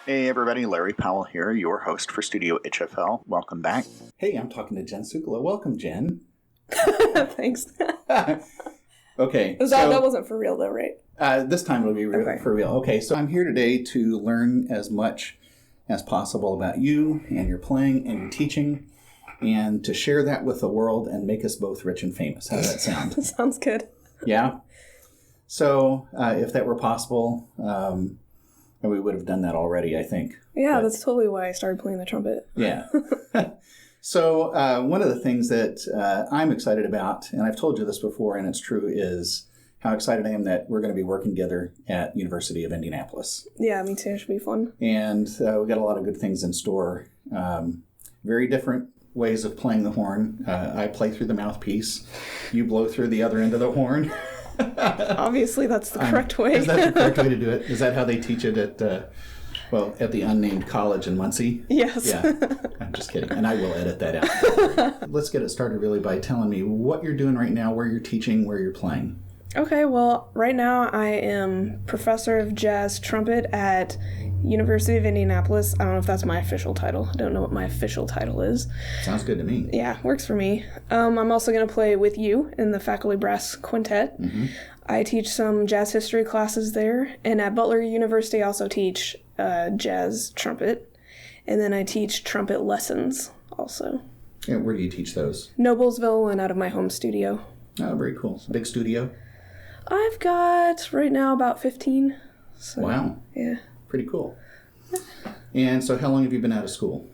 Hey everybody, Larry Powell here, your host for Studio HFL. Welcome back. Hey, I'm talking to Jen Siukola. Welcome, Jen. Thanks. Okay. That wasn't for real though, right? This time it'll be for real. Okay, so I'm here today to learn as much as possible about you and your playing and your teaching, and to share that with the world and make us both rich and famous. How does that sound? Sounds good. Yeah? So, if that were possible, we would have done that already, I think. Yeah, that's totally why I started playing the trumpet. Yeah. So one of the things that I'm excited about, and I've told you this before and it's true, is how excited I am that we're going to be working together at University of Indianapolis. Yeah, me too. It should be fun. And we've got a lot of good things in store. Very different ways of playing the horn. I play through the mouthpiece. You blow through the other end of the horn. Obviously, that's the correct way. Is that the correct way to do it? Is that how they teach it at the unnamed college in Muncie? Yes. Yeah, I'm just kidding. And I will edit that out. Let's get it started really by telling me what you're doing right now, where you're teaching, where you're playing. Okay, well, right now I am professor of jazz trumpet at University of Indianapolis. I don't know if that's my official title. I don't know what my official title is. Sounds good to me. Yeah, works for me. I'm also going to play with you in the faculty brass quintet. Mm-hmm. I teach some jazz history classes there, and at Butler University I also teach jazz trumpet, and then I teach trumpet lessons also. And where do you teach those? Noblesville and out of my home studio. Oh, very cool. Big studio? I've got right now about 15. So, wow. Yeah. Pretty cool. And so how long have you been out of school?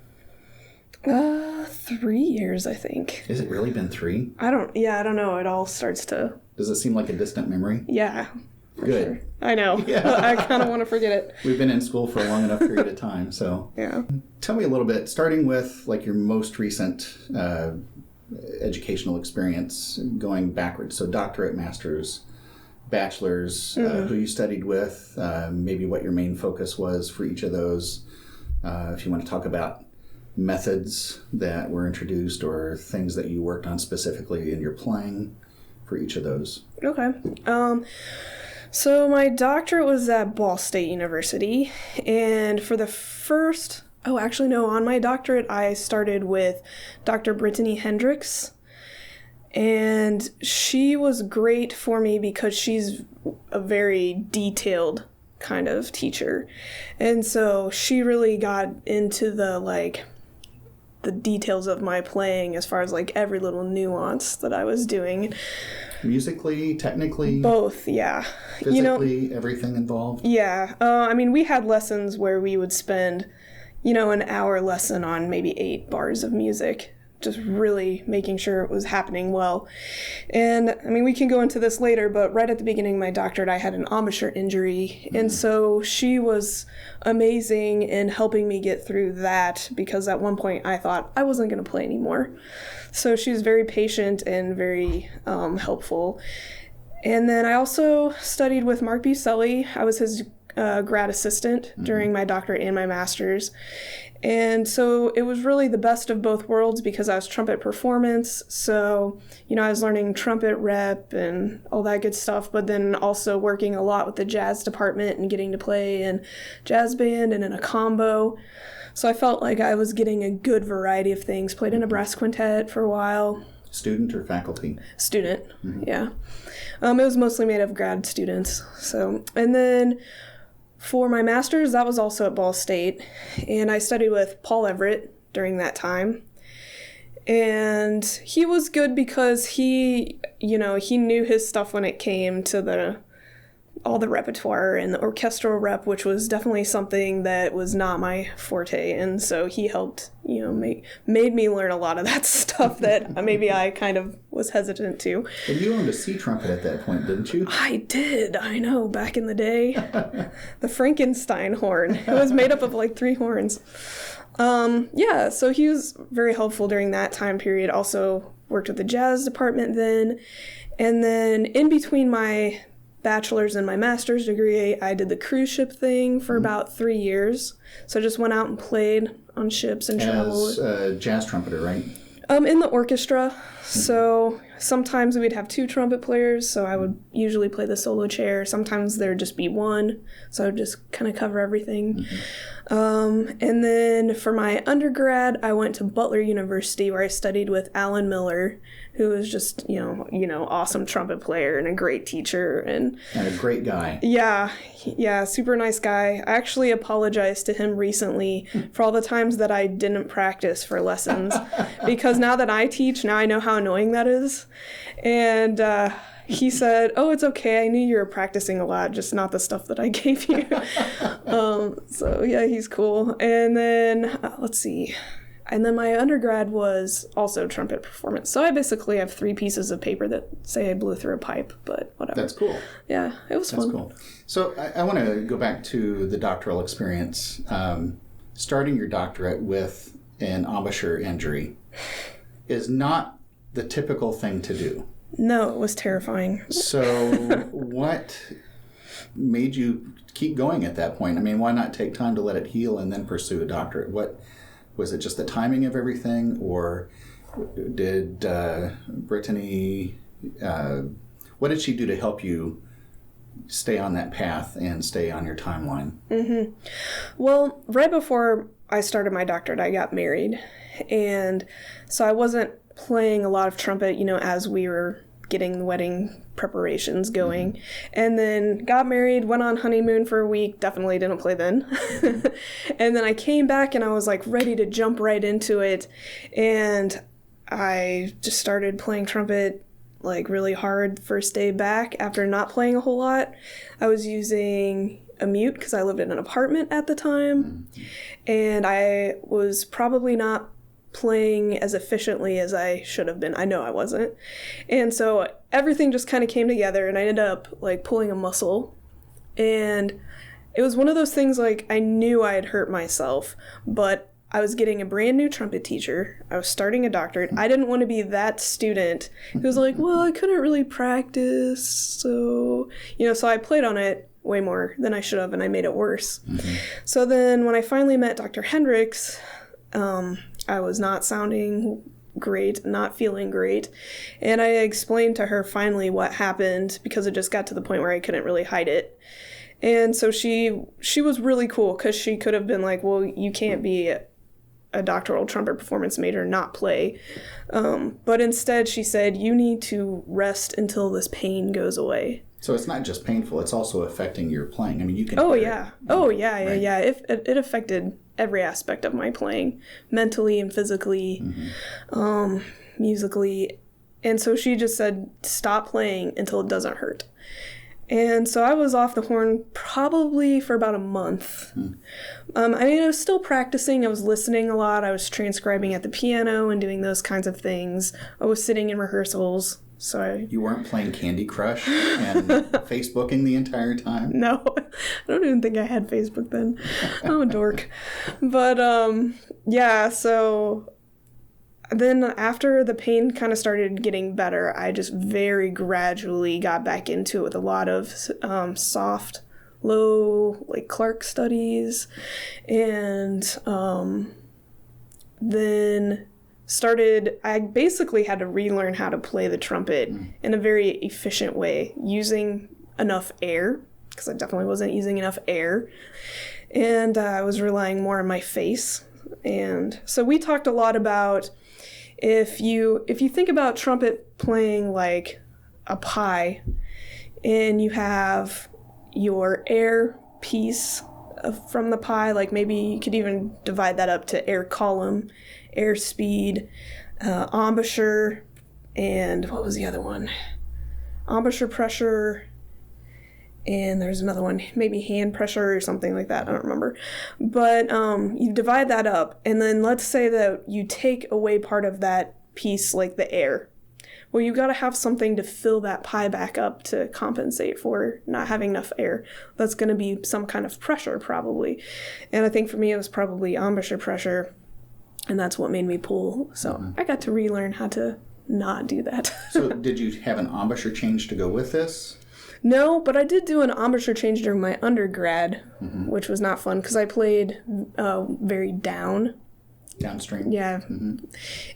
3 years, I think. Has it really been 3? I don't know. It all starts to... Does it seem like a distant memory? Yeah. Good. Sure. I know. Yeah. I kind of want to forget it. We've been in school for a long enough period of time, so... Yeah. Tell me a little bit, starting with like your most recent educational experience, going backwards. So doctorate, master's, bachelor's, who you studied with, maybe what your main focus was for each of those. If you want to talk about methods that were introduced or things that you worked on specifically in your playing for each of those. Okay. So my doctorate was at Ball State University, and for the first... Oh, actually, no. On my doctorate, I started with Dr. Brittany Hendricks, and she was great for me because she's a very detailed kind of teacher. And so she really got into the details of my playing as far as like every little nuance that I was doing. Musically, technically? Both, yeah. Physically, everything involved? Yeah. We had lessons where we would spend, an hour lesson on maybe 8 bars of music, just really making sure it was happening well. And, we can go into this later, but right at the beginning of my doctorate, I had an embouchure injury. Mm-hmm. And so she was amazing in helping me get through that, because at one point I thought I wasn't going to play anymore. So she was very patient and very helpful. And then I also studied with Mark Buselli. I was his grad assistant during my doctorate and my master's. And so it was really the best of both worlds because I was trumpet performance. So, I was learning trumpet rep and all that good stuff, but then also working a lot with the jazz department and getting to play in jazz band and in a combo. So I felt like I was getting a good variety of things. Played in a brass quintet for a while. Student or faculty? Student, yeah. It was mostly made of grad students. So, and then for my master's, that was also at Ball State, and I studied with Paul Everett during that time. And he was good because he knew his stuff when it came to all the repertoire and the orchestral rep, which was definitely something that was not my forte. And so he helped, made me learn a lot of that stuff that maybe I kind of was hesitant to. And you owned a sea trumpet at that point, didn't you? I did. I know, back in the day. The Frankenstein horn. It was made up of 3 horns. So he was very helpful during that time period. Also worked with the jazz department then. And then in between my bachelor's and my master's degree, I did the cruise ship thing for about 3 years. So I just went out and played on ships and traveled. As a jazz trumpeter, right? In the orchestra. So sometimes we'd have 2 trumpet players, so I would usually play the solo chair. Sometimes there'd just be 1, so I would just kind of cover everything. And then for my undergrad, I went to Butler University where I studied with Alan Miller, who was just, awesome trumpet player and a great teacher. And a great guy. Yeah, super nice guy. I actually apologized to him recently for all the times that I didn't practice for lessons because now that I teach, now I know how annoying that is. And he said, "Oh, it's okay. I knew you were practicing a lot, just not the stuff that I gave you." So yeah, he's cool. And then let's see. And then my undergrad was also trumpet performance. So I basically have 3 pieces of paper that say I blew through a pipe, but whatever. That's cool. Yeah, it was fun. That's cool. So I want to go back to the doctoral experience. Starting your doctorate with an embouchure injury is not the typical thing to do. No, it was terrifying. So what made you keep going at that point? I mean, why not take time to let it heal and then pursue a doctorate? What was it, just the timing of everything, or did Brittany, what did she do to help you stay on that path and stay on your timeline? Mm-hmm. Well, right before I started my doctorate, I got married. And so I wasn't playing a lot of trumpet, as we were getting the wedding preparations going. Mm-hmm. And then got married, went on honeymoon for a week, definitely didn't play then. And then I came back and I was like ready to jump right into it. And I just started playing trumpet like really hard first day back after not playing a whole lot. I was using a mute because I lived in an apartment at the time. Mm-hmm. And I was probably not playing as efficiently as I should have been. I know I wasn't. And so everything just kind of came together and I ended up like pulling a muscle. And it was one of those things like I knew I had hurt myself, but I was getting a brand new trumpet teacher. I was starting a doctorate. I didn't want to be that student who was like, well, I couldn't really practice. So, so I played on it way more than I should have and I made it worse. Mm-hmm. So then when I finally met Dr. Hendricks, I was not sounding great, not feeling great. And I explained to her finally what happened because it just got to the point where I couldn't really hide it. And so she was really cool because she could have been like, well, you can't be a doctoral trumpet performance major and not play. But instead she said, you need to rest until this pain goes away. So it's not just painful, it's also affecting your playing. I mean, you can... Yeah. It affected every aspect of my playing, mentally and physically, mm-hmm. Musically. And so she just said, stop playing until it doesn't hurt. And so I was off the horn probably for about a month. Mm. I was still practicing. I was listening a lot. I was transcribing at the piano and doing those kinds of things. I was sitting in rehearsals. So you weren't playing Candy Crush and Facebooking the entire time? No, I don't even think I had Facebook then. I'm a dork. But so then after the pain kind of started getting better, I just very gradually got back into it with a lot of soft, low, like Clark studies. And then I basically had to relearn how to play the trumpet in a very efficient way, using enough air, because I definitely wasn't using enough air, and I was relying more on my face. And so we talked a lot about if you think about trumpet playing like a pie, and you have your air piece from the pie, like maybe you could even divide that up to air column, air speed, embouchure, and what was the other one? Embouchure pressure, and there's another one, maybe hand pressure or something like that, I don't remember. But you divide that up, and then let's say that you take away part of that piece, like the air. Well, you've got to have something to fill that pie back up to compensate for not having enough air. That's going to be some kind of pressure, probably. And I think for me, it was probably embouchure pressure, and that's what made me pull. So I got to relearn how to not do that. So did you have an embouchure change to go with this? No, but I did do an embouchure change during my undergrad, which was not fun because I played very down. downstream. Yeah.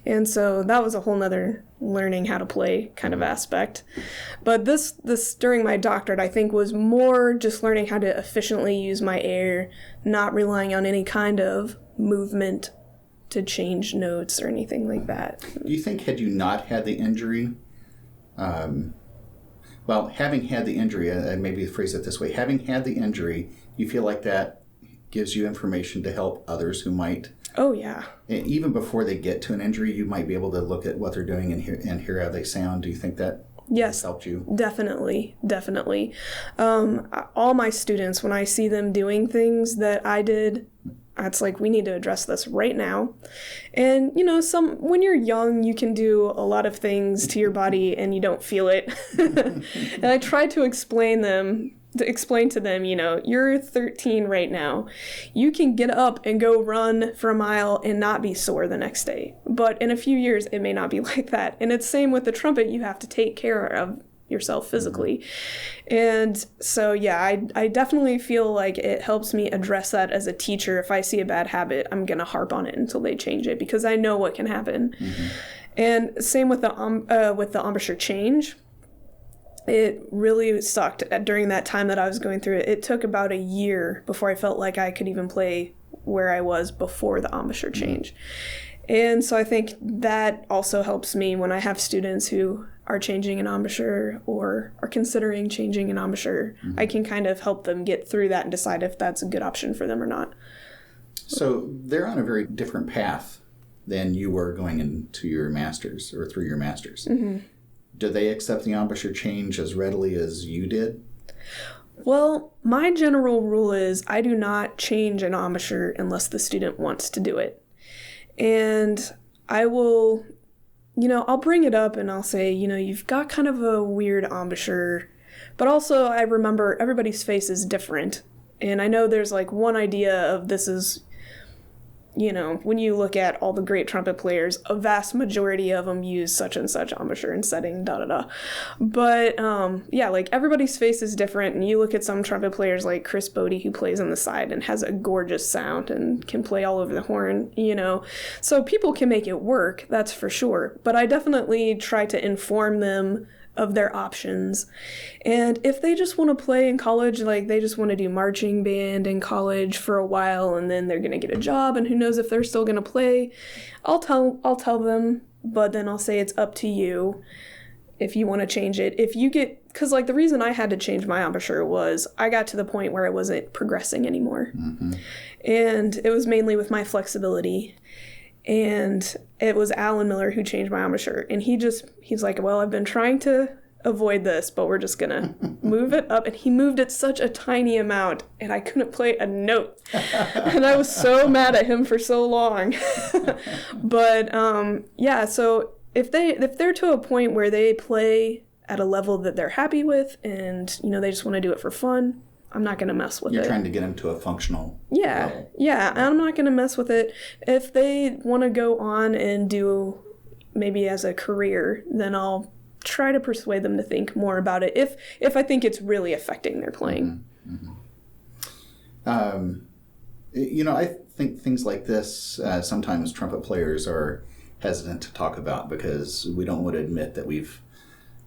And so that was a whole nother learning how to play kind of aspect. But this during my doctorate, I think, was more just learning how to efficiently use my air, not relying on any kind of movement to change notes or anything like that. Do you think had you not had the injury, well, having had the injury, maybe phrase it this way, having had the injury, you feel like that gives you information to help others who might... Oh, yeah. Even before they get to an injury, you might be able to look at what they're doing and hear how they sound. Do you think that yes, helped you? Definitely. All my students, when I see them doing things that I did, it's like, we need to address this right now. And, when you're young, you can do a lot of things to your body and you don't feel it. And I try to explain to them, you're 13 right now. You can get up and go run for a mile and not be sore the next day. But in a few years, it may not be like that. And it's same with the trumpet. You have to take care of yourself physically. And so, yeah, I definitely feel like it helps me address that as a teacher. If I see a bad habit, I'm going to harp on it until they change it because I know what can happen. And same with the embouchure change. It really sucked during that time that I was going through it. It took about a year before I felt like I could even play where I was before the embouchure change. And so I think that also helps me when I have students who are changing an embouchure or are considering changing an embouchure. I can kind of help them get through that and decide if that's a good option for them or not. So they're on a very different path than you were going into your master's or through your master's. Do they accept the embouchure change as readily as you did? Well, my general rule is I do not change an embouchure unless the student wants to do it. And I will, I'll bring it up and I'll say, you've got kind of a weird embouchure, but also I remember everybody's face is different. And I know there's like one idea of this is, when you look at all the great trumpet players, a vast majority of them use such and such embouchure and setting, da-da-da. But, yeah, like everybody's face is different. And you look at some trumpet players like Chris Bodie, who plays on the side and has a gorgeous sound and can play all over the horn, So people can make it work, that's for sure. But I definitely try to inform them of their options. And if they just want to play in college, like they just want to do marching band in college for a while and then they're going to get a job and who knows if they're still going to play, I'll tell them, but then I'll say it's up to you if you want to change it. Because like the reason I had to change my embouchure was I got to the point where I wasn't progressing anymore. And it was mainly with my flexibility. And it was Alan Miller who changed my embouchure. And he's like, well, I've been trying to avoid this, but we're just going to move it up. And he moved it such a tiny amount, and I couldn't play a note. And I was so mad at him for so long. But, yeah, so if they're to a point where they play at a level that they're happy with and, they just want to do it for fun, I'm not going to mess with it. You're trying to get them to a functional level. Yeah, I'm not going to mess with it. If they want to go on and do maybe as a career, then I'll try to persuade them to think more about it if I think it's really affecting their playing. I think things like this, sometimes trumpet players are hesitant to talk about because we don't want to admit that we've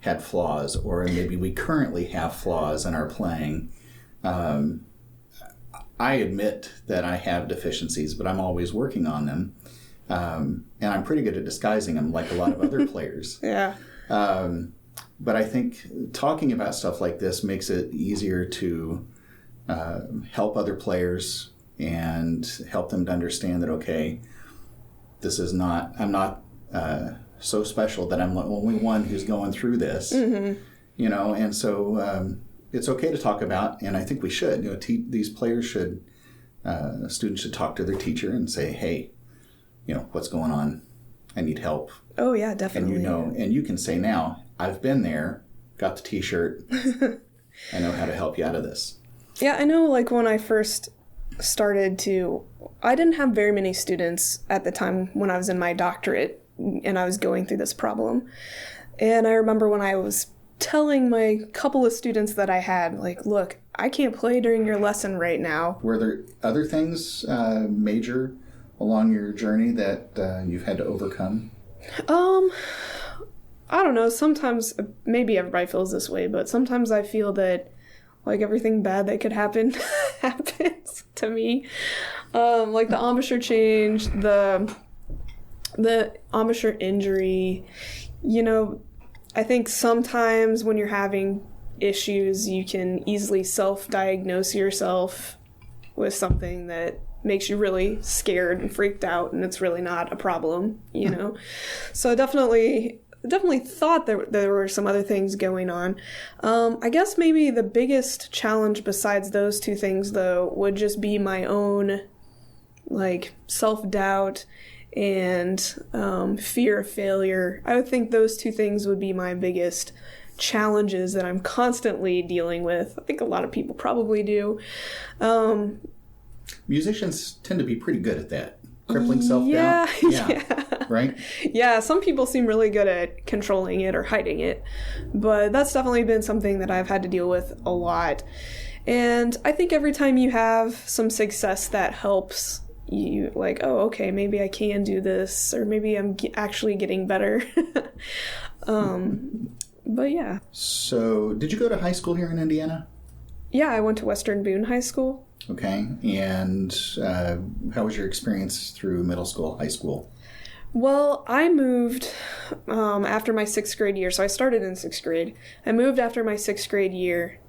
had flaws, or maybe we currently have flaws in our playing. I admit that I have deficiencies, but I'm always working on them. And I'm pretty good at disguising them like a lot of other players. Yeah. But I think talking about stuff like this makes it easier to help other players and help them to understand that, okay, I'm not so special that I'm the only one who's going through this, and so it's okay to talk about, and I think we should. These players students should talk to their teacher and say, "Hey, what's going on? I need help." Oh yeah, definitely. And you can say now, "I've been there, got the T-shirt. I know how to help you out of this." Yeah, I know. Like when I first started I didn't have very many students at the time when I was in my doctorate, and I was going through this problem. And I remember when I was telling my couple of students that I had, like, look, I can't play during your lesson right now. Were there other things major along your journey that you've had to overcome? I don't know. Sometimes, maybe everybody feels this way, but sometimes I feel that like everything bad that could happen happens to me. Like the embouchure change, the embouchure injury. You know, I think sometimes when you're having issues, you can easily self-diagnose yourself with something that makes you really scared and freaked out, and it's really not a problem, you know? So definitely thought there were some other things going on. I guess maybe the biggest challenge besides those two things, though, would just be my own, like, self-doubt and fear of failure. I would think those two things would be my biggest challenges that I'm constantly dealing with. I think a lot of people probably do. Musicians tend to be pretty good at that. Crippling self-doubt. Yeah. Right? Yeah, some people seem really good at controlling it or hiding it, but that's definitely been something that I've had to deal with a lot. And I think every time you have some success that helps you, like, oh, okay, maybe I can do this, or maybe I'm actually getting better. But yeah. So, did you go to high school here in Indiana? Yeah, I went to Western Boone High School. Okay, and how was your experience through middle school, high school? Well, I moved after my 6th grade year, so I started in 6th grade. I moved after my 6th grade year,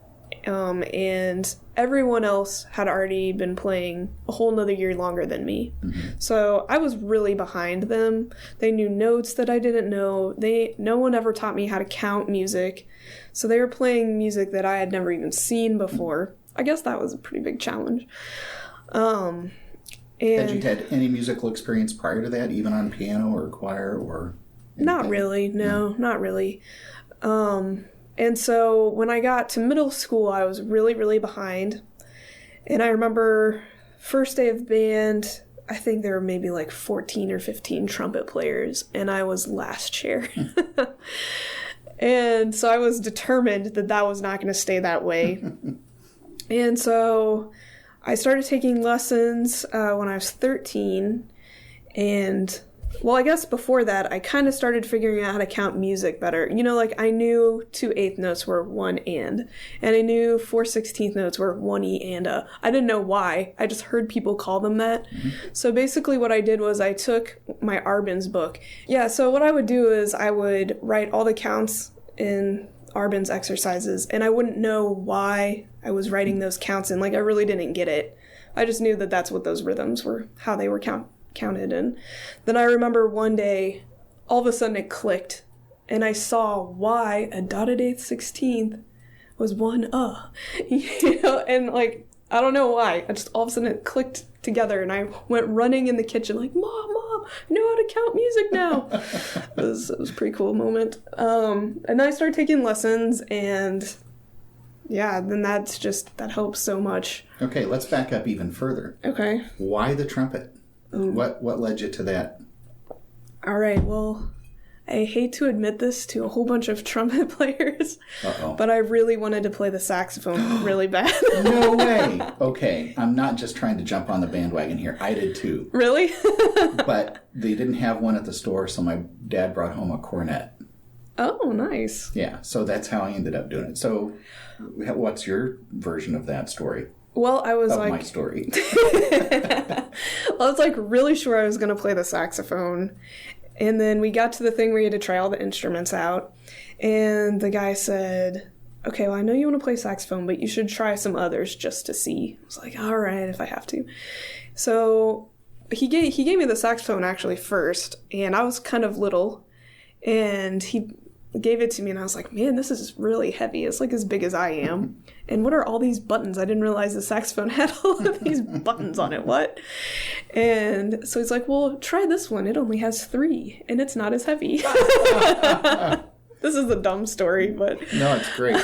and everyone else had already been playing a whole nother year longer than me. Mm-hmm. So I was really behind them. They knew notes that I didn't know. No one ever taught me how to count music. So they were playing music that I had never even seen before. I guess that was a pretty big challenge. And had you had any musical experience prior to that, even on piano or choir or anything? Not really. No, not really. And so when I got to middle school, I was really, really behind. And I remember first day of band, I think there were maybe like 14 or 15 trumpet players, and I was last chair. And so I was determined that was not going to stay that way. And so I started taking lessons when I was 13. And, well, I guess before that, I kind of started figuring out how to count music better. You know, like I knew 2/8 notes were 1 and I knew 4/16 notes were 1 E and a. I didn't know why. I just heard people call them that. Mm-hmm. So basically what I did was I took my Arbin's book. Yeah, so what I would do is I would write all the counts in Arbin's exercises, and I wouldn't know why I was writing those counts in. Like, I really didn't get it. I just knew that that's what those rhythms were, how they were counted. And then I remember one day, all of a sudden it clicked, and I saw why a dotted 8/16 was 1 you know, and like, I don't know why. I just all of a sudden it clicked together, and I went running in the kitchen like, Mom, I know how to count music now. It was a pretty cool moment. And then I started taking lessons, and yeah, then that helps so much. Okay, let's back up even further. Okay. Why the trumpet? What led you to that? All right, well, I hate to admit this to a whole bunch of trumpet players, but I really wanted to play the saxophone really bad. No way. Okay, I'm not just trying to jump on the bandwagon here. I did too. Really? But they didn't have one at the store, so my dad brought home a cornet. Oh, nice. Yeah, so that's how I ended up doing it. So what's your version of that story? Well, I was my story. Well, I was like really sure I was going to play the saxophone. And then we got to the thing where you had to try all the instruments out. And the guy said, okay, well, I know you want to play saxophone, but you should try some others just to see. I was like, all right, if I have to. So he gave me the saxophone actually first, and I was kind of little. And he gave it to me, and I was like, man, this is really heavy. It's like as big as I am. And what are all these buttons? I didn't realize the saxophone had all of these buttons on it. What? And so he's like, well, try this one. It only has 3, and it's not as heavy. This is a dumb story, but... No, it's great.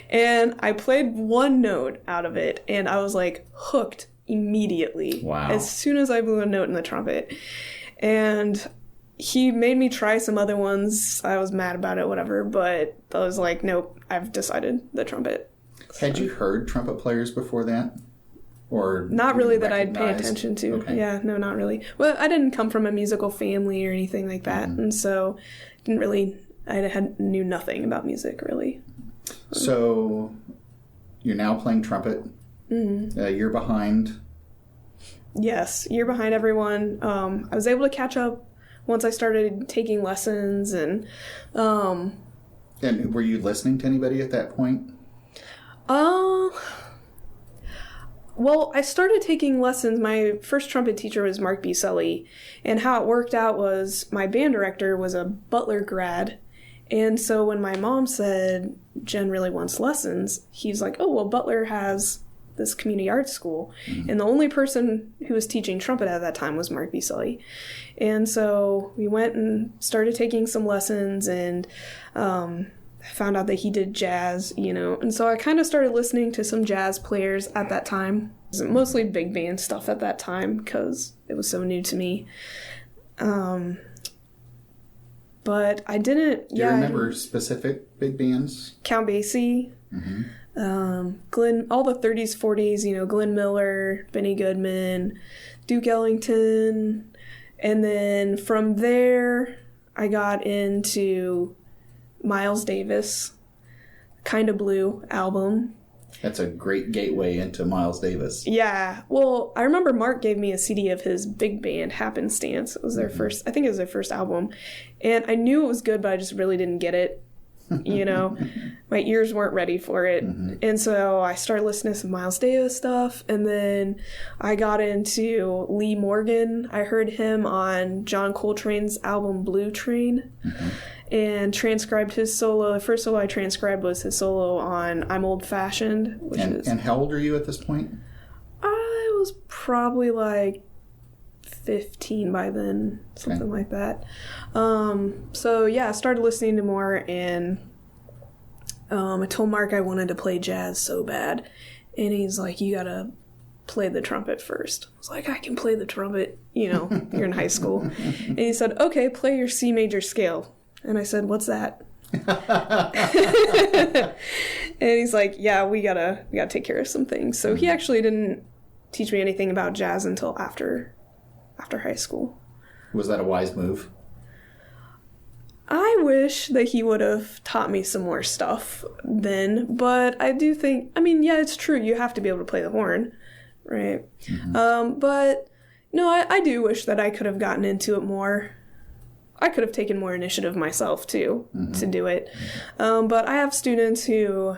And I played one note out of it, and I was like hooked immediately. Wow. As soon as I blew a note in the trumpet. And he made me try some other ones. I was mad about it, whatever, but I was like, nope, I've decided the trumpet. Had you heard trumpet players before that? Or not really that I'd pay recognized? attention to. Okay. Yeah, no, not really. Well, I didn't come from a musical family or anything like that, and so knew nothing about music really. So you're now playing trumpet. You're behind. Yes, year behind everyone. I was able to catch up once I started taking lessons, and And were you listening to anybody at that point? Well, I started taking lessons. My first trumpet teacher was Mark B. Sully, and how it worked out was my band director was a Butler grad, and so when my mom said Jen really wants lessons, he's like, oh, well, Butler has this community arts school, and the only person who was teaching trumpet at that time was Mark B. Sully. And so we went and started taking some lessons, and found out that he did jazz, and so I kind of started listening to some jazz players at that time. It was mostly big band stuff at that time because it was so new to me. But I didn't... Do you remember specific big bands? Count Basie, Glenn, all the 30s, 40s, Glenn Miller, Benny Goodman, Duke Ellington, and then from there I got into Miles Davis, Kinda Blue album. That's a great gateway into Miles Davis. Yeah. Well, I remember Mark gave me a CD of his big band, Happenstance. It was their first, I think it was their first album. And I knew it was good, but I just really didn't get it. My ears weren't ready for it. And so I started listening to some Miles Davis stuff. And then I got into Lee Morgan. I heard him on John Coltrane's album Blue Train. And transcribed his solo. The first solo I transcribed was his solo on I'm Old Fashioned. And how old are you at this point? I was probably like 15 by then, something like that. So yeah, I started listening to more, and I told Mark I wanted to play jazz so bad. And he's like, you gotta play the trumpet first. I was like, I can play the trumpet, you're in high school. And he said, okay, play your C major scale. And I said, what's that? And he's like, yeah, we gotta take care of some things. So he actually didn't teach me anything about jazz until after high school. Was that a wise move? I wish that he would have taught me some more stuff then, but I do think, yeah, it's true, you have to be able to play the horn, right? But no, I do wish that I could have gotten into it more. I could have taken more initiative myself, too, to do it. But I have students who,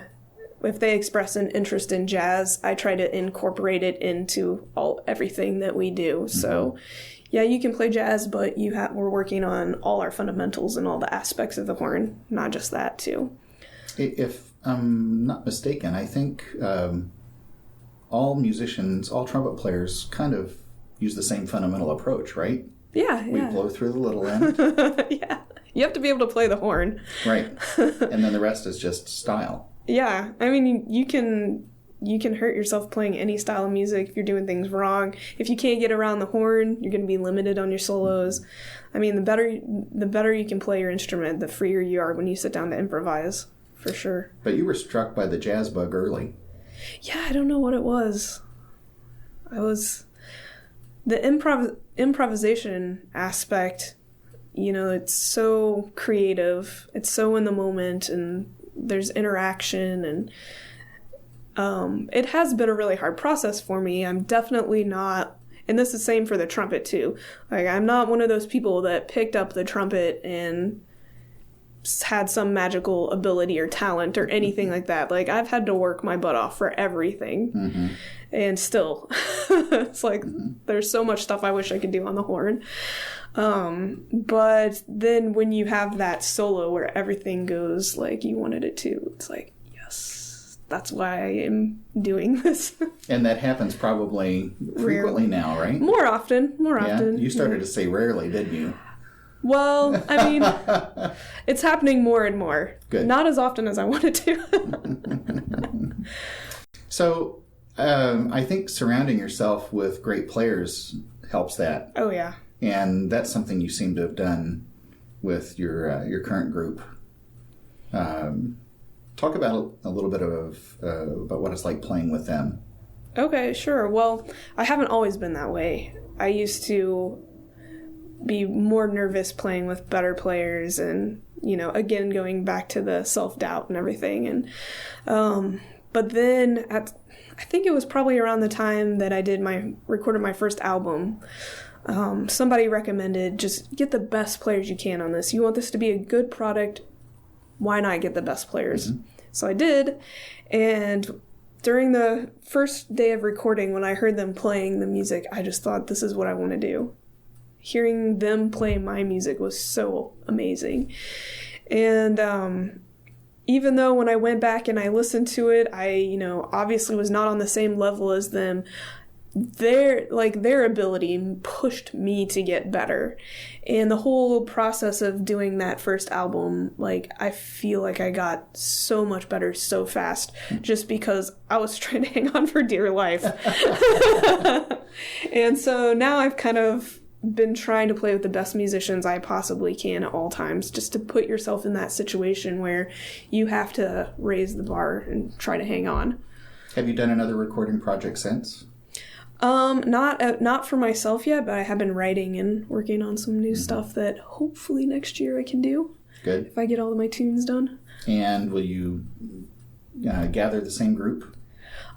if they express an interest in jazz, I try to incorporate it into everything that we do. So, yeah, you can play jazz, but we're working on all our fundamentals and all the aspects of the horn, not just that, too. If I'm not mistaken, I think all musicians, all trumpet players kind of use the same fundamental approach, right? Yeah. We blow through the little end. Yeah. You have to be able to play the horn. Right. And then the rest is just style. Yeah. You can hurt yourself playing any style of music if you're doing things wrong. If you can't get around the horn, you're going to be limited on your solos. The better you can play your instrument, the freer you are when you sit down to improvise, for sure. But you were struck by the jazz bug early. Yeah, I don't know what it was. The improvisation aspect, it's so creative, it's so in the moment, and there's interaction, and it has been a really hard process for me. I'm definitely not, and this is the same for the trumpet too, like I'm not one of those people that picked up the trumpet and had some magical ability or talent or anything like that. Like, I've had to work my butt off for everything. And still, it's like, there's so much stuff I wish I could do on the horn. But then when you have that solo where everything goes like you wanted it to, it's like, yes, that's why I am doing this. And that happens probably frequently now, right? More often. Yeah, you started to say rarely, didn't you? Well, it's happening more and more. Good. Not as often as I wanted to. So, I think surrounding yourself with great players helps that. Oh, yeah. And that's something you seem to have done with your current group. Talk about a little bit of about what it's like playing with them. Okay, sure. Well, I haven't always been that way. I used to be more nervous playing with better players and, again, going back to the self-doubt and everything. And but then I think it was probably around the time that I recorded my first album. Somebody recommended just get the best players you can on this. You want this to be a good product, why not get the best players? Mm-hmm. So I did, and during the first day of recording, when I heard them playing the music, I just thought, this is what I want to do. Hearing them play my music was so amazing. And even though when I went back and I listened to it, I, obviously was not on the same level as them, their ability pushed me to get better. And the whole process of doing that first album, I feel like I got so much better so fast just because I was trying to hang on for dear life. And so now I've kind of been trying to play with the best musicians I possibly can at all times, just to put yourself in that situation where you have to raise the bar and try to hang on. Have you done another recording project since? Not for myself yet, but I have been writing and working on some new stuff that hopefully next year I can do. Good. If I get all of my tunes done. And will you gather the same group?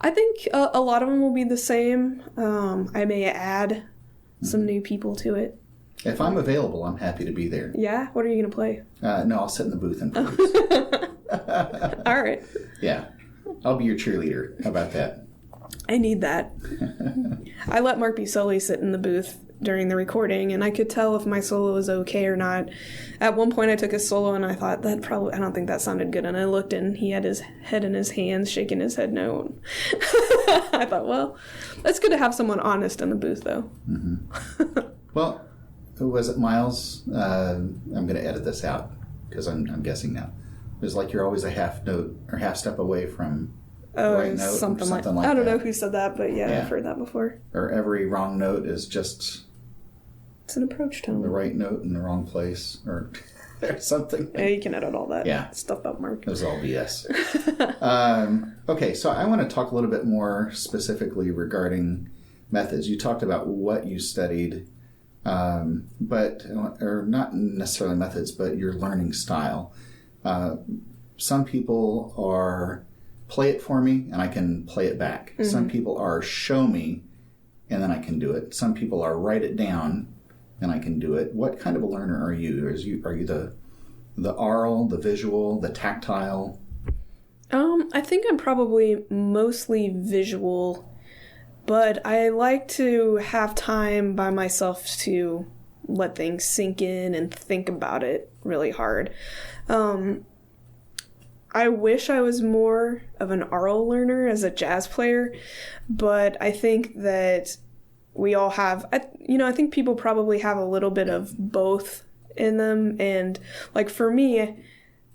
I think a lot of them will be the same. I may add some new people to it. If I'm available, I'm happy to be there. Yeah? What are you going to play? No, I'll sit in the booth and produce. All right. Yeah. I'll be your cheerleader. How about that? I need that. I let Mark Busoli sit in the booth during the recording, and I could tell if my solo was okay or not. At one point I took a solo and I thought, I don't think that sounded good. And I looked and he had his head in his hands, shaking his head no. I thought, well, it's good to have someone honest in the booth, though. Mm-hmm. Well, was it Miles? I'm going to edit this out because I'm guessing now. It was like you're always a half note or half step away from right note, something like I don't know who said that, but yeah, I've heard that before. Or every wrong note is just... It's an approach tone. The right note in the wrong place, or something. Yeah, you can edit all that stuff out, Mark. It was all BS. Okay, so I want to talk a little bit more specifically regarding methods. You talked about what you studied, or not necessarily methods, but your learning style. Some people are play it for me and I can play it back. Mm-hmm. Some people are show me and then I can do it. Some people are write it down and I can do it. What kind of a learner are you? Are you the aural, the visual, the tactile? I think I'm probably mostly visual, but I like to have time by myself to let things sink in and think about it really hard. I wish I was more of an aural learner as a jazz player, but I think that we all have, I think people probably have a little bit of both in them. And for me,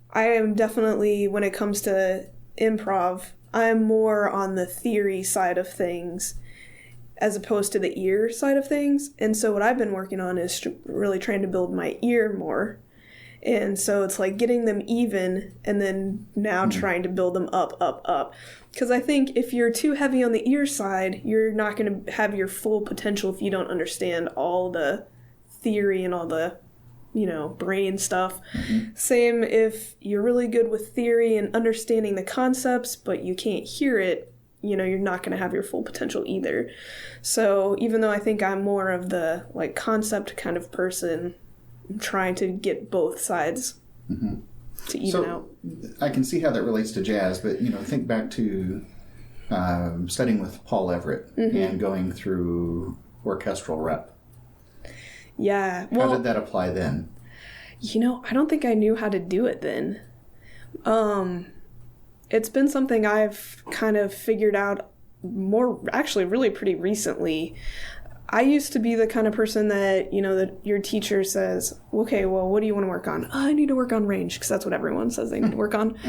I am definitely, when it comes to improv, I'm more on the theory side of things as opposed to the ear side of things. And so what I've been working on is really trying to build my ear more. And so it's getting them even and then now trying to build them up. Because I think if you're too heavy on the ear side, you're not going to have your full potential if you don't understand all the theory and all the, brain stuff. Mm-hmm. Same if you're really good with theory and understanding the concepts, but you can't hear it, you're not going to have your full potential either. So even though I think I'm more of the concept kind of person, I'm trying to get both sides to even out. I can see how that relates to jazz, but think back to studying with Paul Everett and going through orchestral rep. Yeah. How did that apply then? I don't think I knew how to do it then. It's been something I've kind of figured out actually really pretty recently. I used to be the kind of person that, that your teacher says, okay, well, what do you want to work on? Oh, I need to work on range, because that's what everyone says they need to work on.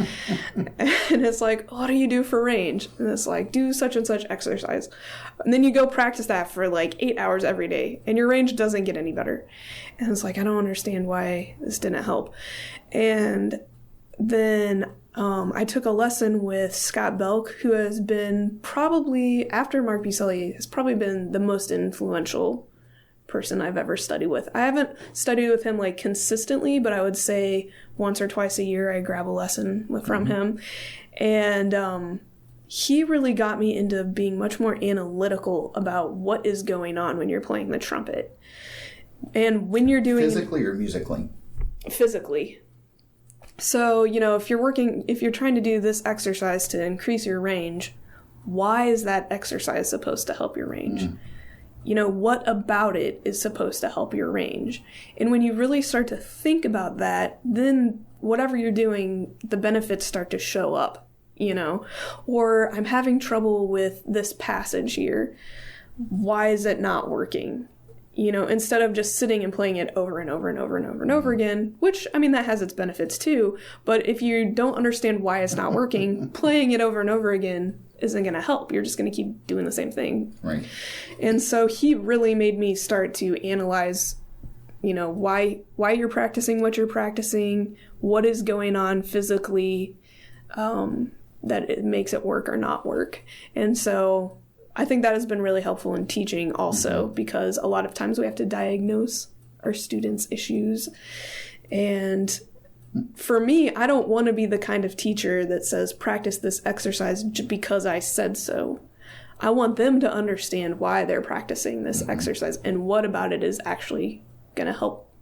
And it's what do you do for range? And it's do such and such exercise. And then you go practice that for 8 hours every day, and your range doesn't get any better. And it's I don't understand why this didn't help. And then I took a lesson with Scott Belk, who has been probably, after Mark Buselli, has probably been the most influential person I've ever studied with. I haven't studied with him like consistently, but I would say once or twice a year I grab a lesson from him. And he really got me into being much more analytical about what is going on when you're playing the trumpet. And when you're doing... Physically or musically? Physically. So, if you're trying to do this exercise to increase your range, why is that exercise supposed to help your range? What about it is supposed to help your range? And when you really start to think about that, then whatever you're doing, the benefits start to show up, Or I'm having trouble with this passage here. Why is it not working? Instead of just sitting and playing it over and over and over and over and over again, which, that has its benefits too. But if you don't understand why it's not working, playing it over and over again isn't going to help. You're just going to keep doing the same thing. Right. And so he really made me start to analyze, why you're practicing what you're practicing, what is going on physically, that it makes it work or not work. And so I think that has been really helpful in teaching also, because a lot of times we have to diagnose our students' issues. And for me, I don't want to be the kind of teacher that says, practice this exercise because I said so. I want them to understand why they're practicing this exercise and what about it is actually going to help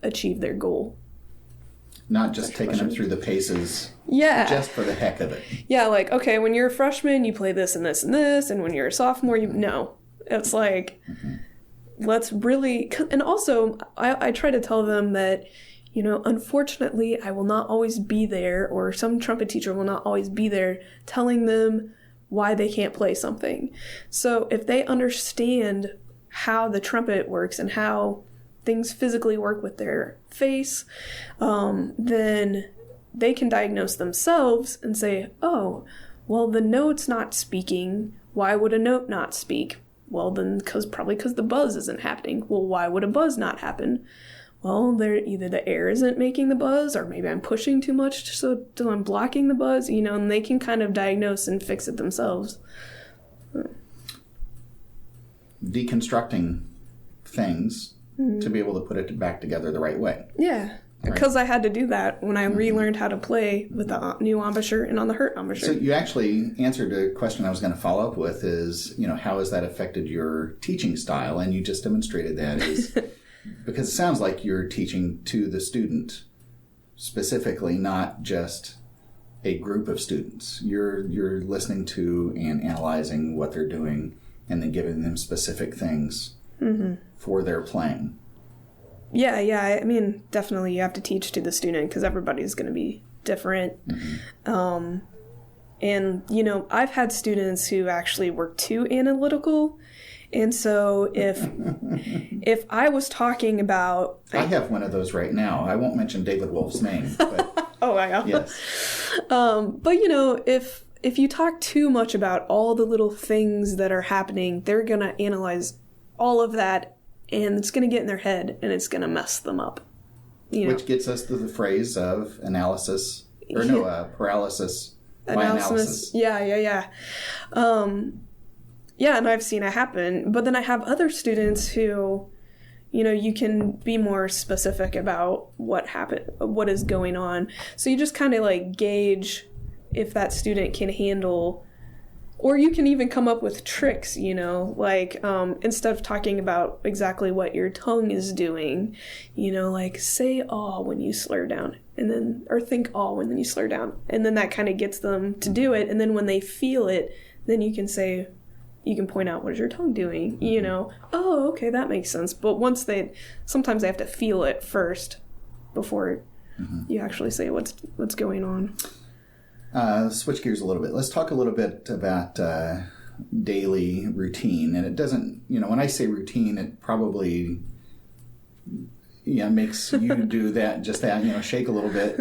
achieve their goal. Not just taking them through the paces just for the heck of it. Yeah, like, okay, when you're a freshman, you play this and this and this, and when you're a sophomore, no. It's like, let's really... And also, I try to tell them that, unfortunately, I will not always be there, or some trumpet teacher will not always be there telling them why they can't play something. So if they understand how the trumpet works and how things physically work with their face, then they can diagnose themselves and say, oh, well, the note's not speaking. Why would a note not speak? Well, then probably because the buzz isn't happening. Well, why would a buzz not happen? Well, either the air isn't making the buzz, or maybe I'm pushing too much, so I'm blocking the buzz, and they can kind of diagnose and fix it themselves. Deconstructing things to be able to put it back together the right way. Yeah, because I had to do that when I relearned how to play with the new embouchure and on the Hurt embouchure. So you actually answered a question I was going to follow up with is, how has that affected your teaching style? And you just demonstrated that is because it sounds like you're teaching to the student specifically, not just a group of students. You're listening to and analyzing what they're doing and then giving them specific things for their playing. Yeah. Definitely you have to teach to the student because everybody's going to be different. And, I've had students who actually were too analytical. And so if I was talking about... I have one of those right now. I won't mention David Wolf's name. But oh, I know. Yes. But, if you talk too much about all the little things that are happening, they're going to analyze all of that, and it's going to get in their head, and it's going to mess them up. Which gets us to the phrase of paralysis by analysis. Yeah. Yeah, and I've seen it happen. But then I have other students who, you can be more specific about what happened, what is going on. So you just kind of like gauge if that student can handle, or you can even come up with tricks, like instead of talking about exactly what your tongue is doing, like say "aw" when you slur down, and then, or think "aw" when you slur down, and then that kind of gets them to do it. And then when they feel it, then you can say, you can point out, what is your tongue doing? Oh, okay, that makes sense. But sometimes they have to feel it first before you actually say what's going on. Switch gears a little bit. Let's talk a little bit about daily routine. And it doesn't, when I say routine, it probably makes you do that, shake a little bit.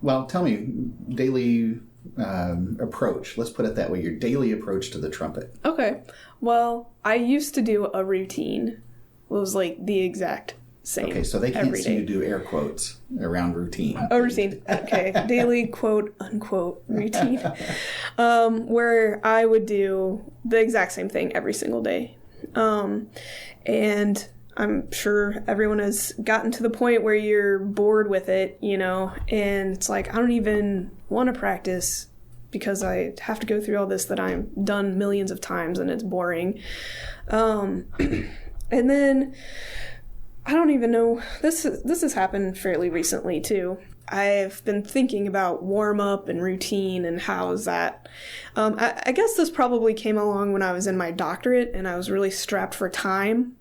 Well, tell me, daily approach. Let's put it that way. Your daily approach to the trumpet. Okay. Well, I used to do a routine. It was like the exact same. Okay, so they can't every see day. you do air quotes around routine. Oh, routine. Okay. Daily quote unquote routine. Where I would do the exact same thing every single day. And I'm sure everyone has gotten to the point where you're bored with it, you know, and it's like, I don't even want to practice because I have to go through all this that I've done millions of times and it's boring. And then I don't even know, this has happened fairly recently too. I've been thinking about warm-up and routine and how is that. I guess this probably came along when I was in my doctorate and I was really strapped for time.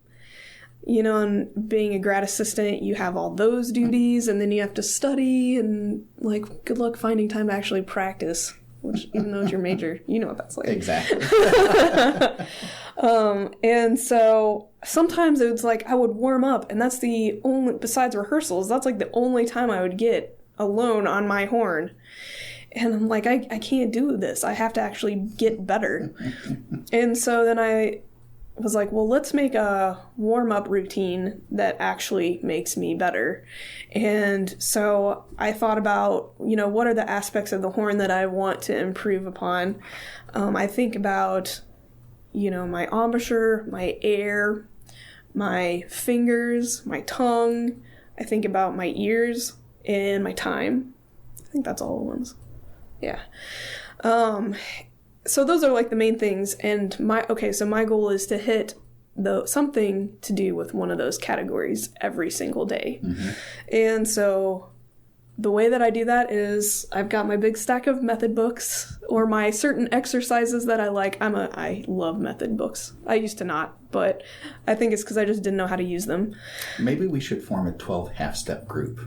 You know, and being a grad assistant, you have all those duties and then you have to study and, like, good luck finding time to actually practice, which even though it's your major, you know what that's like. Exactly. And so sometimes it was like I would warm up, and that's the only, besides rehearsals, that's like the only time I would get alone on my horn. And I'm like, I can't do this. I have to actually get better. And so then I was like, well, let's make a warm-up routine that actually makes me better. And so I thought about, you know, what are the aspects of the horn that I want to improve upon? I think about, you know, my embouchure, my air, my fingers, my tongue. I think about my ears and my time. I think that's all the ones. Yeah. So those are like the main things, and my goal is to hit something to do with one of those categories every single day. Mm-hmm. And so the way that I do that is I've got my big stack of method books or my certain exercises that I like. I love method books. I used to not, but I think it's because I just didn't know how to use them. Maybe we should form a 12 half-step group.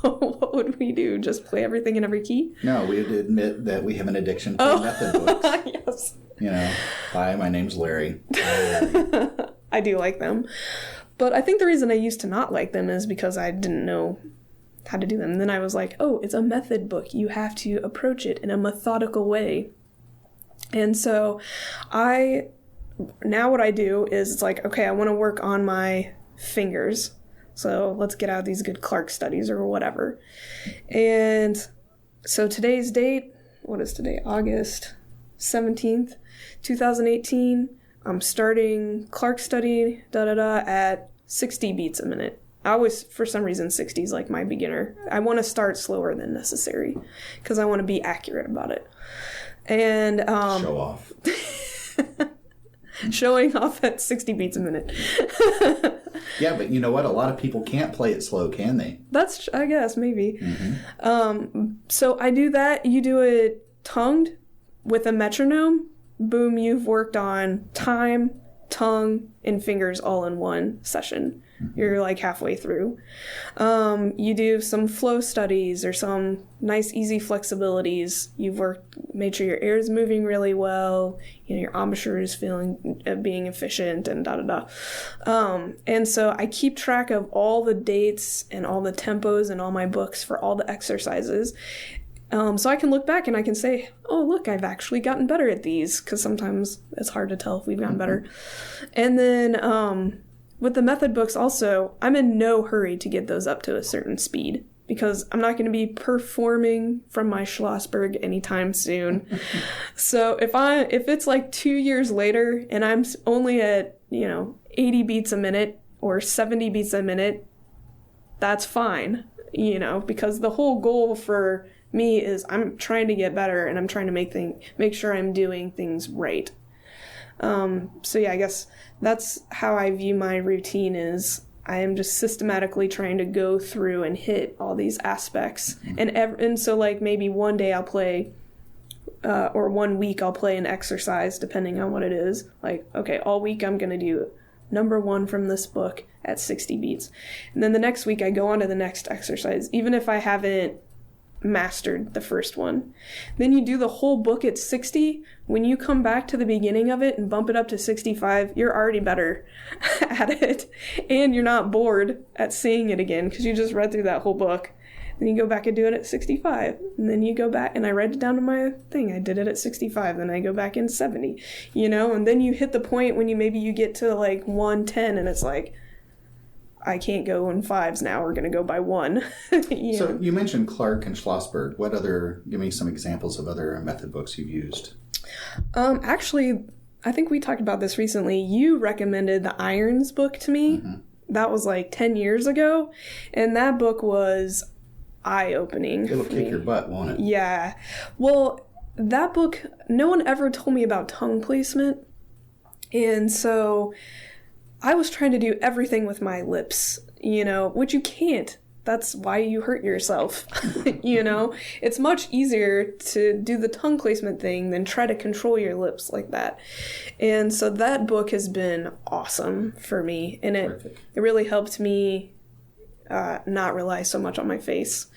What would we do? Just play everything in every key? No, we would admit that we have an addiction to method books. Yes. You know, hi, my name's Larry. I do like them. But I think the reason I used to not like them is because I didn't know how to do them. And then I was like, oh, it's a method book. You have to approach it in a methodical way. And so now what I do is it's like, okay, I want to work on my fingers. So let's get out these good Clark studies or whatever. And so today's date, what is today? August 17th, 2018. I'm starting Clark study, at 60 beats a minute. I always, for some reason, 60 is like my beginner. I want to start slower than necessary because I want to be accurate about it. And show off. Showing off at 60 beats a minute. Yeah, but you know what? A lot of people can't play it slow, can they? That's, I guess, maybe. Mm-hmm. So I do that. You do it tongued with a metronome. Boom, you've worked on time, tongue, and fingers all in one session. You're like halfway through. You do some flow studies or some nice easy flexibilities. You've made sure your air is moving really well. You know, your embouchure is being efficient and and so I keep track of all the dates and all the tempos in all my books for all the exercises. So I can look back and I can say, oh, look, I've actually gotten better at these, because sometimes it's hard to tell if we've gotten better. And then with the method books also, I'm in no hurry to get those up to a certain speed, because I'm not going to be performing from my Schlossberg anytime soon. So if it's like 2 years later and I'm only at, 80 beats a minute or 70 beats a minute, that's fine, because the whole goal for me is I'm trying to get better and I'm trying to make sure I'm doing things right. So yeah, I guess that's how I view my routine is I am just systematically trying to go through and hit all these aspects. And so like maybe one day I'll play, or 1 week I'll play an exercise depending on what it is. Like, okay, all week I'm going to do number 1 from this book at 60 beats. And then the next week I go on to the next exercise, even if I haven't mastered the first one. Then you do the whole book at 60. When you come back to the beginning of it and bump it up to 65, you're already better at it. And you're not bored at seeing it again because you just read through that whole book. Then you go back and do it at 65. And then you go back and I write it down to my thing. I did it at 65. Then I go back in 70, and then you hit the point when you get to like 110 and it's like, I can't go in fives now. We're going to go by one. So you mentioned Clark and Schlossberg. Give me some examples of other method books you've used. Actually, I think we talked about this recently. You recommended the Irons book to me. Mm-hmm. That was like 10 years ago. And that book was eye-opening. It'll kick your butt, won't it? Yeah. Well, that book, no one ever told me about tongue placement. And so I was trying to do everything with my lips, which you can't. That's why you hurt yourself, It's much easier to do the tongue placement thing than try to control your lips like that. And so that book has been awesome for me. And it really helped me not rely so much on my face.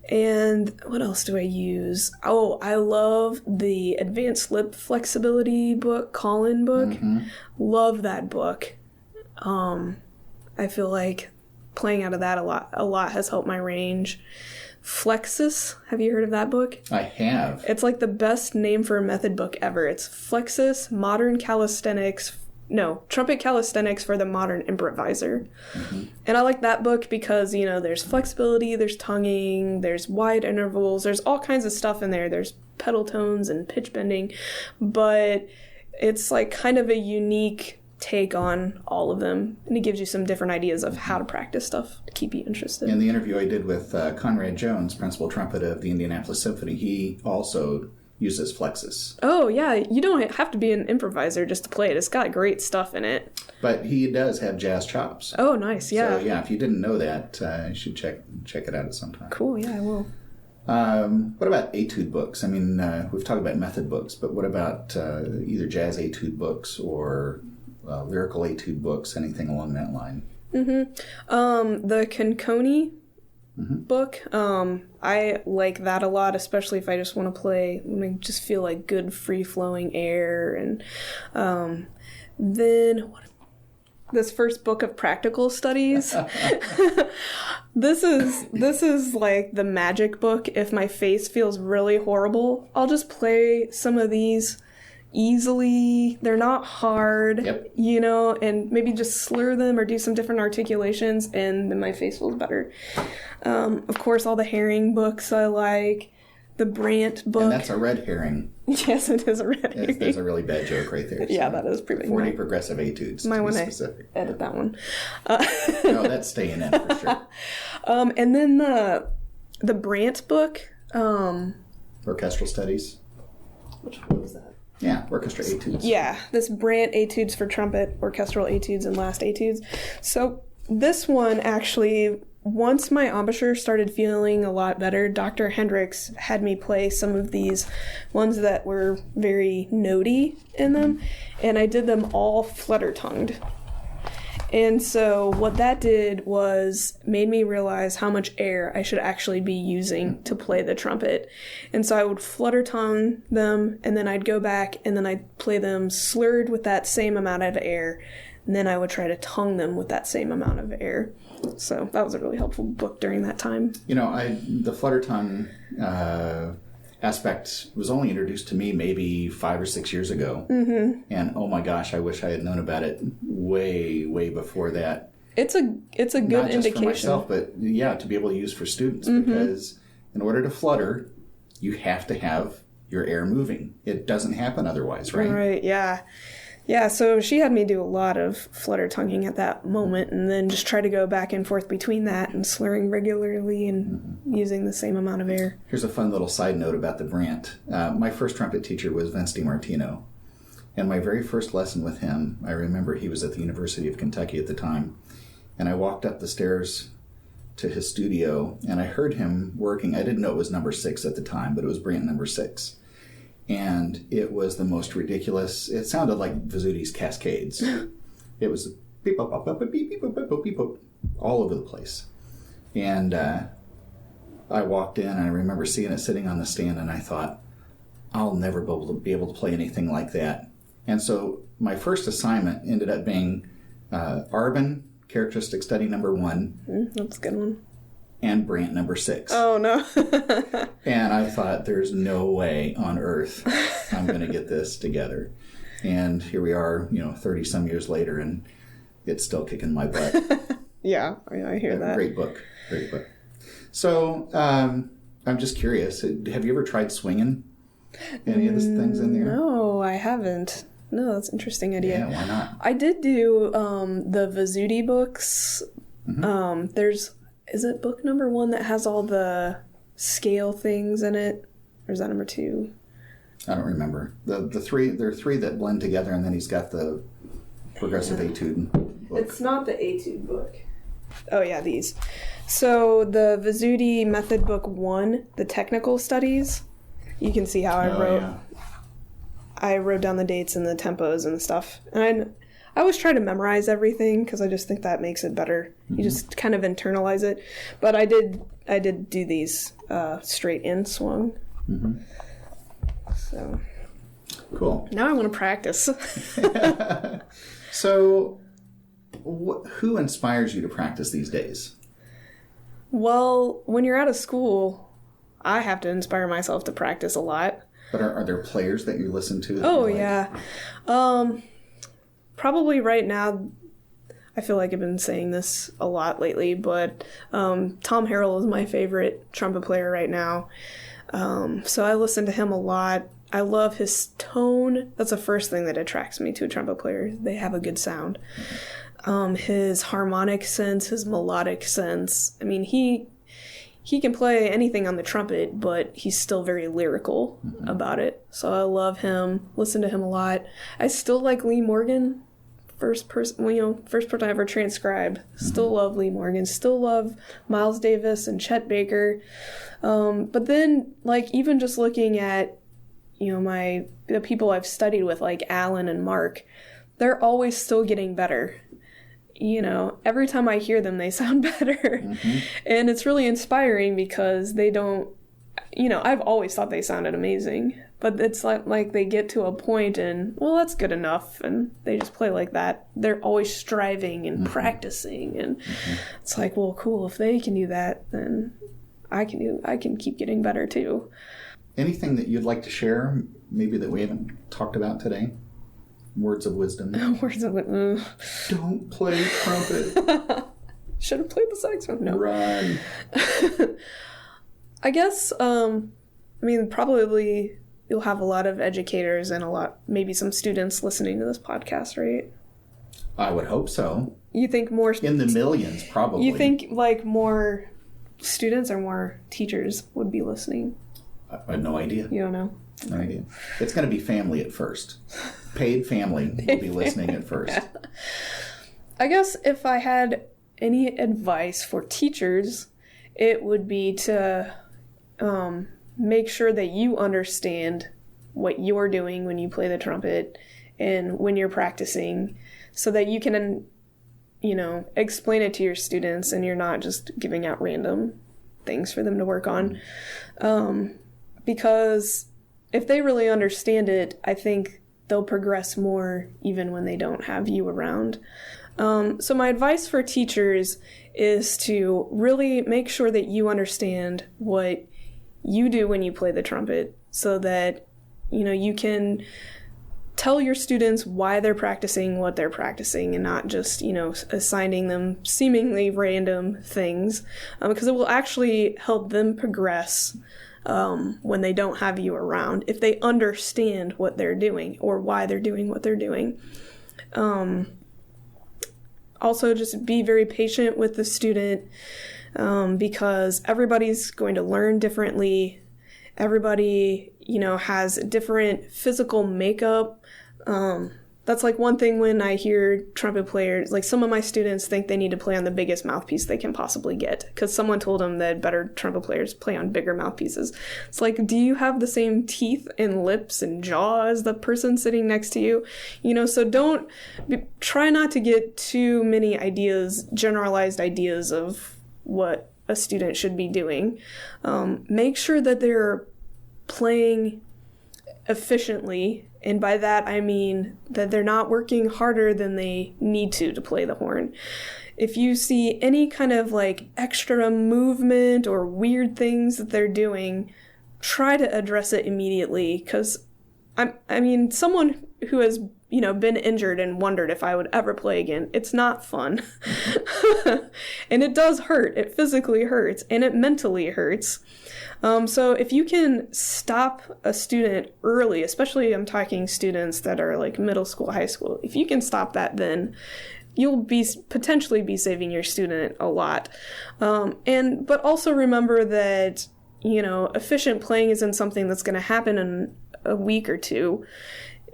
And what else do I use? Oh, I love the Advanced Lip Flexibility book, Colin book. Mm-hmm. Love that book. I feel like playing out of that a lot has helped my range. Flexus, have you heard of that book? I have. It's like the best name for a method book ever. It's Flexus, Trumpet Calisthenics for the Modern Improviser. Mm-hmm. And I like that book because, there's flexibility, there's tonguing, there's wide intervals, there's all kinds of stuff in there. There's pedal tones and pitch bending, but it's like kind of a unique take on all of them, and it gives you some different ideas of how to practice stuff to keep you interested. In the interview I did with Conrad Jones, principal trumpeter of the Indianapolis Symphony, he also uses Flexus. Oh yeah, you don't have to be an improviser just to play it. It's got great stuff in it. But he does have jazz chops. Oh nice, yeah. So yeah, if you didn't know that, you should check it out at some time. Cool, yeah, I will. What about etude books? I mean, we've talked about method books, but what about either jazz etude books or lyrical etude books, anything along that line? Mm-hmm. The Conconi book, I like that a lot, especially if I just want to play, when I just feel like good free-flowing air. And then this first book of practical studies. This is like the magic book. If my face feels really horrible, I'll just play some of these easily. They're not hard, yep. And maybe just slur them or do some different articulations, and then my face feels better. Of course, all the Herring books I like. The Brandt book. And that's a red herring. Yes, it is a red herring. There's a really bad joke right there. So yeah, that is pretty bad. 40 progressive etudes, might to be want specific. To edit that one. No, that's staying in for sure. And then the Brandt book. Orchestral Studies. Which one was that? Yeah, orchestra etudes. Yeah, this Brandt Etudes for Trumpet, Orchestral Etudes, and Last Etudes. So this one actually, once my embouchure started feeling a lot better, Dr. Hendricks had me play some of these ones that were very notey in them, and I did them all flutter-tongued. And so what that did was made me realize how much air I should actually be using to play the trumpet. And so I would flutter tongue them, and then I'd go back and then I'd play them slurred with that same amount of air. And then I would try to tongue them with that same amount of air. So that was a really helpful book during that time. The flutter tongue aspect was only introduced to me maybe 5 or 6 years ago. Mm-hmm. And oh my gosh, I wish I had known about it way, way before that. It's a good indication. Not just for myself, but yeah, to be able to use for students, because in order to flutter, you have to have your air moving. It doesn't happen otherwise, right? Right, yeah. Yeah, so she had me do a lot of flutter tonguing at that moment, and then just try to go back and forth between that and slurring regularly and using the same amount of air. Here's a fun little side note about the Brandt. My first trumpet teacher was Vince DiMartino, and my very first lesson with him, I remember he was at the University of Kentucky at the time, and I walked up the stairs to his studio, and I heard him working. I didn't know it was number 6 at the time, but it was Brandt number 6. And it was the most ridiculous. It sounded like Vizuti's Cascades. It was beep, beep, beep, beep, beep, beep, beep, beep, all over the place. And I walked in, and I remember seeing it sitting on the stand, and I thought, I'll never be able to play anything like that. And so my first assignment ended up being Arbin, characteristic study number 1. That's a good one. And Brandt number 6. Oh, no. And I thought, there's no way on earth I'm going to get this together. And here we are, 30-some years later, and it's still kicking my butt. Yeah, I hear that. Great book. Great book. So, I'm just curious. Have you ever tried swinging? Any of the things in there? No, I haven't. No, that's an interesting idea. Yeah, why not? I did do the Etude books. Mm-hmm. Is it book number 1 that has all the scale things in it? Or is that number 2? I don't remember. There are 3 that blend together, and then he's got the progressive Etude book. It's not the Etude book. Oh yeah, these. So the Etude Method Book 1, the technical studies, you can see how I wrote down the dates and the tempos and stuff. And I always try to memorize everything because I just think that makes it better. Mm-hmm. You just kind of internalize it. But I did do these straight in swung. Mm-hmm. So cool. Now I want to practice. So who inspires you to practice these days? Well, when you're out of school, I have to inspire myself to practice a lot. But are there players that you listen to? Oh, yeah. Probably right now, I feel like I've been saying this a lot lately, but Tom Harrell is my favorite trumpet player right now. So I listen to him a lot. I love his tone. That's the first thing that attracts me to a trumpet player. They have a good sound. His harmonic sense, his melodic sense. I mean, he can play anything on the trumpet, but he's still very lyrical about it. So I love him, listen to him a lot. I still like Lee Morgan, first person I ever transcribed. Still love Lee Morgan, still love Miles Davis and Chet Baker. But then, like, even just looking at, the people I've studied with, like Alan and Mark, they're always still getting better. Every time I hear them, they sound better. Mm-hmm. And it's really inspiring because they don't, I've always thought they sounded amazing, but it's like they get to a point and, well, that's good enough. And they just play like that. They're always striving and practicing. And it's like, well, cool. If they can do that, then I can keep getting better too. Anything that you'd like to share, maybe that we haven't talked about today? Words of wisdom. Words of wisdom. Don't play trumpet. Should have played the saxophone. No. Run. I guess, probably you'll have a lot of educators and maybe some students listening to this podcast, right? I would hope so. You think more... In the millions, probably. You think, more students or more teachers would be listening? I have no idea. You don't know? No idea. It's going to be family at first. Paid family will be listening at first. Yeah. I guess if I had any advice for teachers, it would be to make sure that you understand what you're doing when you play the trumpet and when you're practicing so that you can, explain it to your students and you're not just giving out random things for them to work on. Because if they really understand it, I think they'll progress more even when they don't have you around. So my advice for teachers is to really make sure that you understand what you do when you play the trumpet so that, you can tell your students why they're practicing what they're practicing and not just, assigning them seemingly random things, because it will actually help them progress when they don't have you around, if they understand what they're doing or why they're doing what they're doing. Also, just be very patient with the student because everybody's going to learn differently. Everybody, has different physical makeup. That's like one thing when I hear trumpet players, like some of my students think they need to play on the biggest mouthpiece they can possibly get because someone told them that better trumpet players play on bigger mouthpieces. It's like, do you have the same teeth and lips and jaw as the person sitting next to you? So try not to get too many generalized ideas of what a student should be doing. Make sure that they're playing efficiently, and by that I mean that they're not working harder than they need to play the horn. If you see any kind of extra movement or weird things that they're doing, try to address it immediately, because someone who has been injured and wondered if I would ever play again. It's not fun. And it does hurt. It physically hurts and it mentally hurts. So if you can stop a student early, especially I'm talking students that are like middle school, high school, if you can stop that, then you'll potentially be saving your student a lot. But also remember that, efficient playing isn't something that's going to happen in a week or two.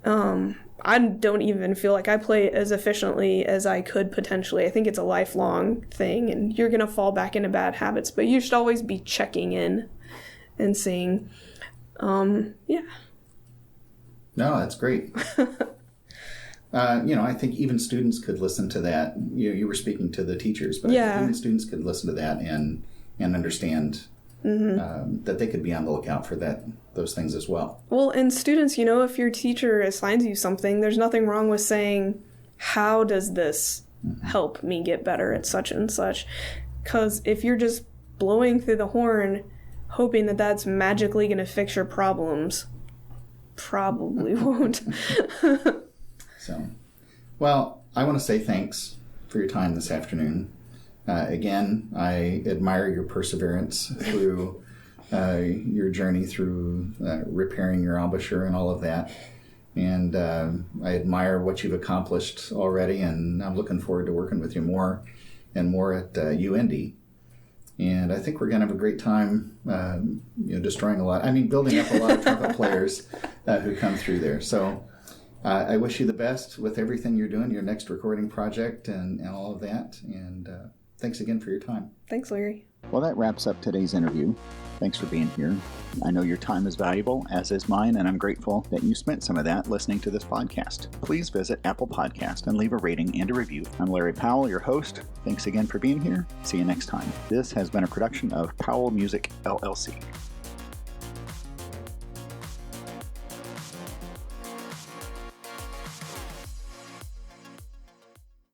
I don't even feel like I play as efficiently as I could potentially. I think it's a lifelong thing, and you're going to fall back into bad habits, but you should always be checking in and seeing. Yeah. No, that's great. I think even students could listen to that. You were speaking to the teachers, but even students could listen to that and understand that they could be on the lookout for those things as well. Well, and students, if your teacher assigns you something, there's nothing wrong with saying, how does this help me get better at such and such? Because if you're just blowing through the horn, hoping that that's magically going to fix your problems, probably won't. Well, I want to say thanks for your time this afternoon. Again, I admire your perseverance through your journey through repairing your embouchure and all of that. And I admire what you've accomplished already, and I'm looking forward to working with you more and more at UIndy. And I think we're going to have a great time, building up a lot of trumpet players who come through there. So I wish you the best with everything you're doing, your next recording project and all of that. And thanks again for your time. Thanks, Larry. Well, that wraps up today's interview. Thanks for being here. I know your time is valuable, as is mine, and I'm grateful that you spent some of that listening to this podcast. Please visit Apple Podcast and leave a rating and a review. I'm Larry Powell, your host. Thanks again for being here. See you next time. This has been a production of Powell Music, LLC.